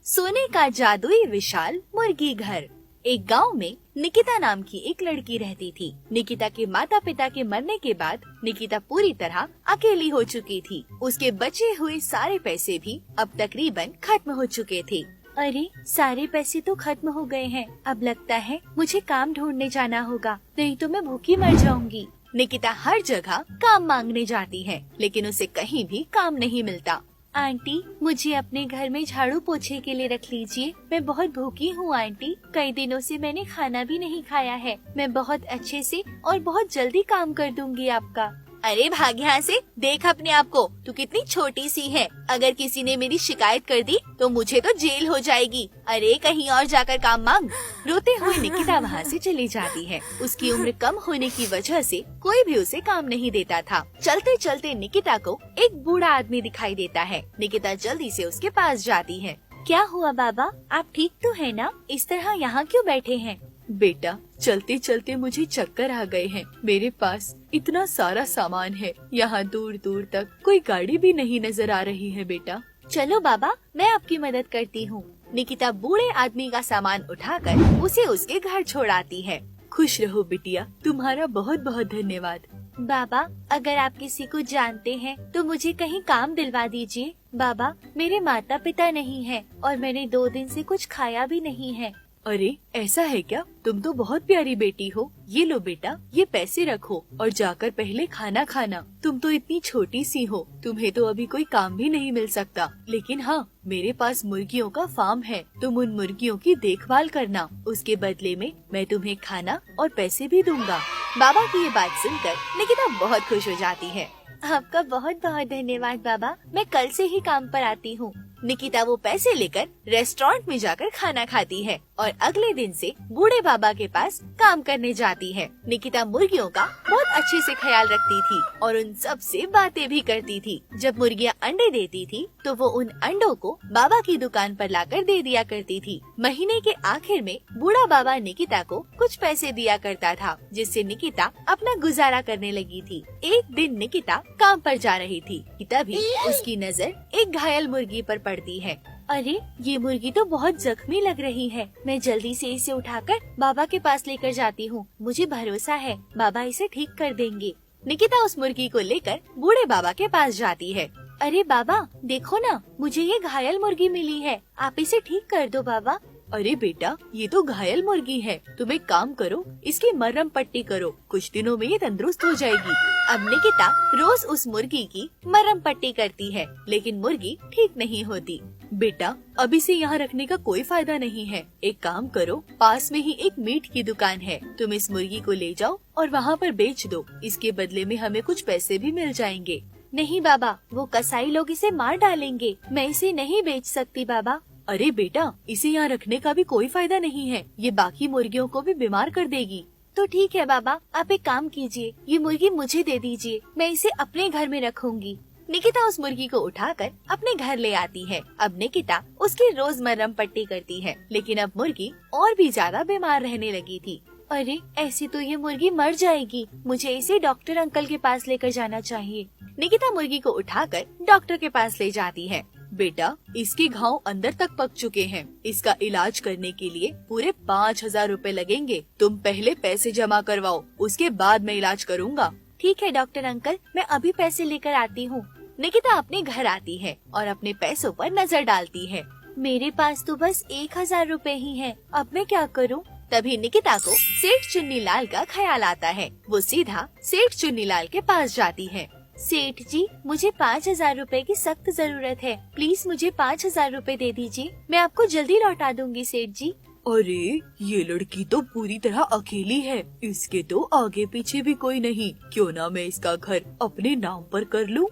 सोने का जादुई विशाल मुर्गी घर। एक गांव में निकिता नाम की एक लड़की रहती थी। निकिता के माता पिता के मरने के बाद निकिता पूरी तरह अकेली हो चुकी थी। उसके बचे हुए सारे पैसे भी अब तकरीबन खत्म हो चुके थे। अरे सारे पैसे तो खत्म हो गए हैं। अब लगता है मुझे काम ढूंढने जाना होगा, नहीं तो मैं भूखी मर जाऊंगी। निकिता हर जगह काम मांगने जाती है, लेकिन उसे कहीं भी काम नहीं मिलता। आंटी, मुझे अपने घर में झाड़ू पोछे के लिए रख लीजिए। मैं बहुत भूखी हूँ आंटी। कई दिनों से मैंने खाना भी नहीं खाया है। मैं बहुत अच्छे से और बहुत जल्दी काम कर दूंगी आपका। अरे भाग यहाँ से, देख अपने आप को, तू कितनी छोटी सी है। अगर किसी ने मेरी शिकायत कर दी तो मुझे तो जेल हो जाएगी। अरे कहीं और जाकर काम मांग। रोते हुए निकिता वहाँ से चली जाती है। उसकी उम्र कम होने की वजह से कोई भी उसे काम नहीं देता था। चलते चलते निकिता को एक बूढ़ा आदमी दिखाई देता है। निकिता जल्दी से उसके पास जाती है। क्या हुआ बाबा, आप ठीक तो है ना? इस तरह यहाँ क्यों बैठे हैं? बेटा, चलते चलते मुझे चक्कर आ गए हैं। मेरे पास इतना सारा सामान है, यहाँ दूर दूर तक कोई गाड़ी भी नहीं नजर आ रही है। बेटा चलो बाबा, मैं आपकी मदद करती हूँ। निकिता बूढ़े आदमी का सामान उठाकर उसे उसके घर छोड़ाती है। खुश रहो बिटिया, तुम्हारा बहुत बहुत धन्यवाद। बाबा, अगर आप किसी को जानते हैं तो मुझे कहीं काम दिलवा दीजिए। बाबा, मेरे माता पिता नहीं है और मैंने 2 दिन से कुछ खाया भी नहीं है। अरे ऐसा है क्या? तुम तो बहुत प्यारी बेटी हो। ये लो बेटा, ये पैसे रखो और जाकर पहले खाना खाना। तुम तो इतनी छोटी सी हो, तुम्हें तो अभी कोई काम भी नहीं मिल सकता। लेकिन हाँ, मेरे पास मुर्गियों का फार्म है, तुम उन मुर्गियों की देखभाल करना। उसके बदले में मैं तुम्हें खाना और पैसे भी दूंगा। बाबा की ये बात सुनकर निकिता बहुत खुश हो जाती है। आपका बहुत बहुत धन्यवाद बाबा, मैं कल से ही काम पर आती हूँ। निकिता वो पैसे लेकर रेस्टोरेंट में जाकर खाना खाती है और अगले दिन से बूढ़े बाबा के पास काम करने जाती है। निकिता मुर्गियों का बहुत अच्छे से ख्याल रखती थी और उन सब से बातें भी करती थी। जब मुर्गियाँ अंडे देती थी तो वो उन अंडों को बाबा की दुकान पर लाकर दे दिया करती थी। महीने के आखिर में बूढ़ा बाबा निकिता को कुछ पैसे दिया करता था, जिससे निकिता अपना गुजारा करने लगी थी। एक दिन निकिता काम पर जा रही थी, तभी उसकी नजर एक घायल मुर्गी पर पड़ती है। अरे ये मुर्गी तो बहुत जख्मी लग रही है। मैं जल्दी से इसे उठाकर बाबा के पास लेकर जाती हूँ। मुझे भरोसा है बाबा इसे ठीक कर देंगे। निकिता उस मुर्गी को लेकर बूढ़े बाबा के पास जाती है। अरे बाबा, देखो ना, मुझे ये घायल मुर्गी मिली है, आप इसे ठीक कर दो बाबा। अरे बेटा, ये तो घायल मुर्गी है। तुम एक काम करो, इसकी मरहम पट्टी करो, कुछ दिनों में ये तंदुरुस्त हो जाएगी। अब निकिता रोज उस मुर्गी की मरहम पट्टी करती है, लेकिन मुर्गी ठीक नहीं होती। बेटा, अब इसे यहाँ रखने का कोई फायदा नहीं है। एक काम करो, पास में ही एक मीट की दुकान है, तुम इस मुर्गी को ले जाओ और वहाँ पर बेच दो। इसके बदले में हमें कुछ पैसे भी मिल जाएंगे। नहीं बाबा, वो कसाई लोग इसे मार डालेंगे। मैं इसे नहीं बेच सकती बाबा। अरे बेटा, इसे यहाँ रखने का भी कोई फायदा नहीं है, ये बाकी मुर्गियों को भी बीमार कर देगी। तो ठीक है बाबा, आप एक काम कीजिए, ये मुर्गी मुझे दे दीजिए, मैं इसे अपने घर में रखूंगी। निकिता उस मुर्गी को उठाकर अपने घर ले आती है। अब निकिता उसकी रोज मरहम पट्टी करती है, लेकिन अब मुर्गी और भी ज्यादा बीमार रहने लगी थी। अरे ऐसे तो ये मुर्गी मर जाएगी, मुझे इसे डॉक्टर अंकल के पास लेकर जाना चाहिए। निकिता मुर्गी को उठाकर डॉक्टर के पास ले जाती है। बेटा, इसके घाव अंदर तक पक चुके हैं। इसका इलाज करने के लिए पूरे 5,000 रुपए लगेंगे। तुम पहले पैसे जमा करवाओ, उसके बाद मैं इलाज करूँगा। ठीक है डॉक्टर अंकल, मैं अभी पैसे लेकर आती हूँ। निकिता अपने घर आती है और अपने पैसों पर नजर डालती है। मेरे पास तो बस 1,000 रुपए ही है, अब मैं क्या करूँ? तभी निकिता को सेठ चुन्नीलाल का ख्याल आता है। वो सीधा सेठ चुन्नीलाल के पास जाती है। सेठ जी, मुझे 5,000 रुपए की सख्त जरूरत है, प्लीज मुझे 5,000 रुपए दे दीजिए, मैं आपको जल्दी लौटा दूंगी सेठ जी। अरे ये लड़की तो पूरी तरह अकेली है, इसके तो आगे पीछे भी कोई नहीं। क्यों ना मैं इसका घर अपने नाम पर कर लूं?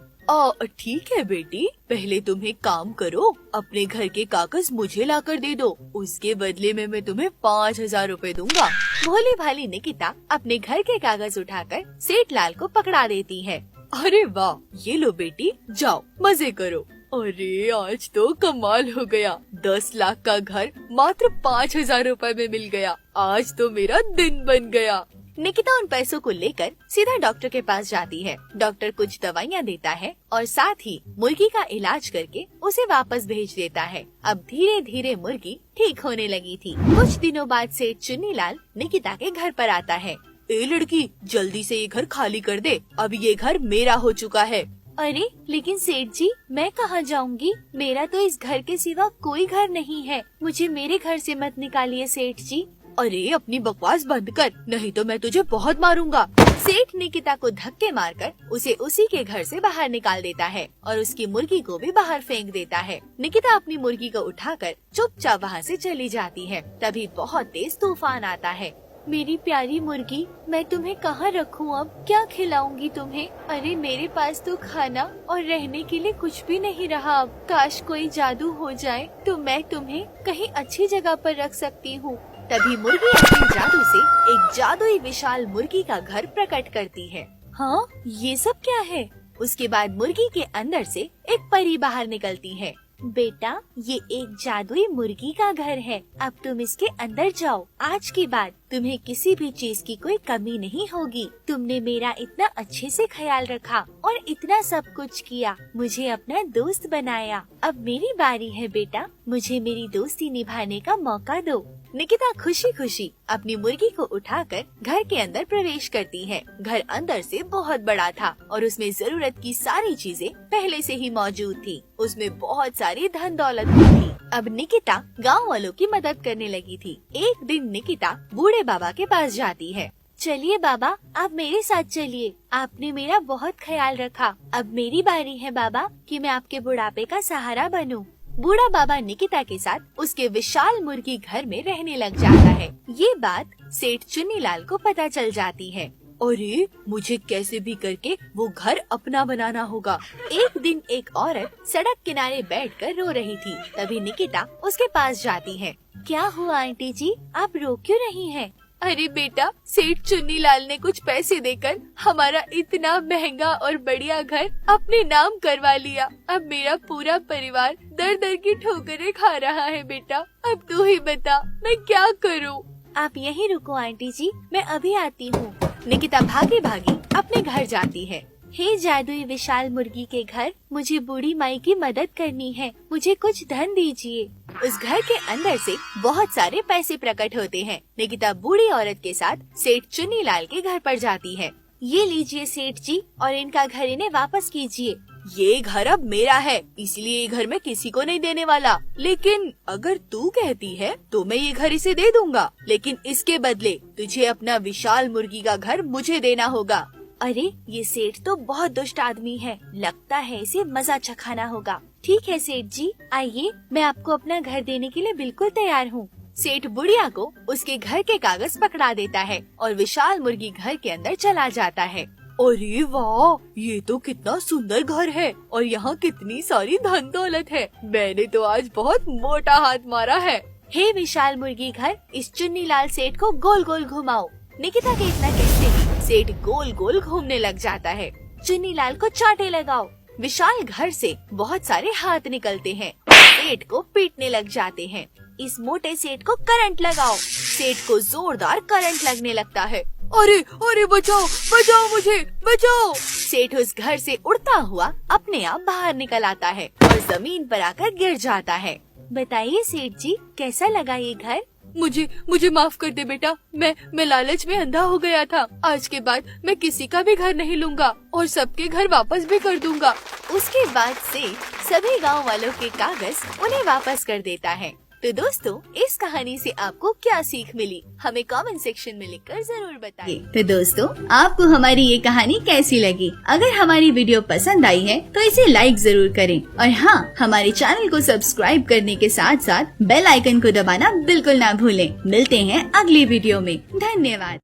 ठीक है बेटी, पहले तुम एक काम करो, अपने घर के कागज मुझे लाकर दे दो, उसके बदले में मैं तुम्हें 5,000 रुपए दूंगा। भोली भाली निकिता अपने घर के कागज उठाकर सेठ लाल को पकड़ा देती है। अरे वाह, ये लो बेटी, जाओ मजे करो। अरे आज तो कमाल हो गया, 10 लाख का घर मात्र 5,000 रुपए में मिल गया। आज तो मेरा दिन बन गया। निकिता उन पैसों को लेकर सीधा डॉक्टर के पास जाती है। डॉक्टर कुछ दवाइयाँ देता है और साथ ही मुर्गी का इलाज करके उसे वापस भेज देता है। अब धीरे धीरे मुर्गी ठीक होने लगी थी। कुछ दिनों बाद से चुन्नीलाल निकिता के घर पर आता है। ए लड़की, जल्दी से ये घर खाली कर दे, अब ये घर मेरा हो चुका है। अरे लेकिन सेठ जी, मैं कहाँ जाऊंगी? मेरा तो इस घर के सिवा कोई घर नहीं है। मुझे मेरे घर से मत निकालिए सेठ जी। अरे अपनी बकवास बंद कर, नहीं तो मैं तुझे बहुत मारूंगा। सेठ निकिता को धक्के मारकर उसे उसी के घर से बाहर निकाल देता है और उसकी मुर्गी को भी बाहर फेंक देता है। निकिता अपनी मुर्गी को उठाकर चुपचाप वहाँ से चली जाती है। तभी बहुत तेज तूफान आता है। मेरी प्यारी मुर्गी, मैं तुम्हें कहाँ रखूँ अब? क्या खिलाऊंगी तुम्हें? अरे मेरे पास तो खाना और रहने के लिए कुछ भी नहीं रहा अब। काश कोई जादू हो जाए तो मैं तुम्हें कहीं अच्छी जगह पर रख सकती हूँ। तभी मुर्गी अपने जादू से एक जादुई विशाल मुर्गी का घर प्रकट करती है। हाँ, ये सब क्या है? उसके बाद मुर्गी के अंदर से एक परी बाहर निकलती है। बेटा, ये एक जादुई मुर्गी का घर है। अब तुम इसके अंदर जाओ। आज के बाद तुम्हें किसी भी चीज की कोई कमी नहीं होगी। तुमने मेरा इतना अच्छे से ख्याल रखा और इतना सब कुछ किया, मुझे अपना दोस्त बनाया। अब मेरी बारी है बेटा, मुझे मेरी दोस्ती निभाने का मौका दो। निकिता खुशी खुशी अपनी मुर्गी को उठाकर घर के अंदर प्रवेश करती है। घर अंदर से बहुत बड़ा था और उसमें जरूरत की सारी चीजें पहले से ही मौजूद थी। उसमें बहुत सारी धन दौलत भी थी। अब निकिता गांव वालों की मदद करने लगी थी। एक दिन निकिता बूढ़े बाबा के पास जाती है। चलिए बाबा, आप मेरे साथ चलिए। आपने मेरा बहुत ख्याल रखा। अब मेरी बारी है बाबा कि मैं आपके बुढ़ापे का सहारा बनूं। बूढ़ा बाबा निकिता के साथ उसके विशाल मुर्गी घर में रहने लग जाता है। ये बात सेठ चुन्नीलाल को पता चल जाती है। अरे मुझे कैसे भी करके वो घर अपना बनाना होगा। एक दिन एक औरत सड़क किनारे बैठकर रो रही थी। तभी निकिता उसके पास जाती है। क्या हुआ आंटी जी, आप रो क्यों रही हैं? अरे बेटा, सेठ चुन्नीलाल ने कुछ पैसे देकर हमारा इतना महंगा और बढ़िया घर अपने नाम करवा लिया। अब मेरा पूरा परिवार दर दर की ठोकरें खा रहा है। बेटा, अब तू ही बता मैं क्या करूं? आप यहीं रुको आंटी जी, मैं अभी आती हूँ। निकिता भागी भागी अपने घर जाती है। हे जादुई विशाल मुर्गी के घर, मुझे बूढ़ी माई की मदद करनी है। मुझे कुछ धन दीजिए। उस घर के अंदर से बहुत सारे पैसे प्रकट होते हैं। निकिता बूढ़ी औरत के साथ सेठ चुन्नीलाल के घर पर जाती है। ये लीजिए सेठ जी, और इनका घर इन्हें वापस कीजिए। ये घर अब मेरा है, इसलिए ये घर मैं किसी को नहीं देने वाला। लेकिन अगर तू कहती है तो मैं ये घर इसे दे दूंगा, लेकिन इसके बदले तुझे अपना विशाल मुर्गी का घर मुझे देना होगा। अरे ये सेठ तो बहुत दुष्ट आदमी है, लगता है इसे मजा चखाना होगा। ठीक है सेठ जी, आइए, मैं आपको अपना घर देने के लिए बिल्कुल तैयार हूँ। सेठ बुढ़िया को उसके घर के कागज पकड़ा देता है और विशाल मुर्गी घर के अंदर चला जाता है। अरे वाह, ये तो कितना सुंदर घर है और यहाँ कितनी सारी धन दौलत है। मैंने तो आज बहुत मोटा हाथ मारा है। हे विशाल मुर्गी घर, इस चुन्नीलाल सेठ को गोल गोल घुमाओ। निकिता के इतना कहते ही सेठ गोल गोल घूमने लग जाता है। चुन्नीलाल को चांटे लगाओ। विशाल घर से बहुत सारे हाथ निकलते हैं। सेठ को पीटने लग जाते हैं। इस मोटे सेठ को करंट लगाओ। सेठ को जोरदार करंट लगने लगता है। अरे अरे बचाओ बचाओ, मुझे बचाओ। सेठ उस घर से उड़ता हुआ अपने आप बाहर निकल आता है और जमीन पर आकर गिर जाता है। बताइए सेठ जी, कैसा लगा ये घर? मुझे माफ कर दे बेटा, मैं लालच में अंधा हो गया था। आज के बाद मैं किसी का भी घर नहीं लूंगा और सबके घर वापस भी कर दूंगा। उसके बाद से सभी गांव वालों के कागज उन्हें वापस कर देता है। तो दोस्तों, इस कहानी से आपको क्या सीख मिली, हमें कमेंट सेक्शन में लिखकर जरूर बताइए। तो दोस्तों, आपको हमारी ये कहानी कैसी लगी? अगर हमारी वीडियो पसंद आई है तो इसे लाइक जरूर करें और हाँ, हमारे चैनल को सब्सक्राइब करने के साथ साथ बेल आइकन को दबाना बिल्कुल ना भूलें। मिलते हैं अगली वीडियो में। धन्यवाद।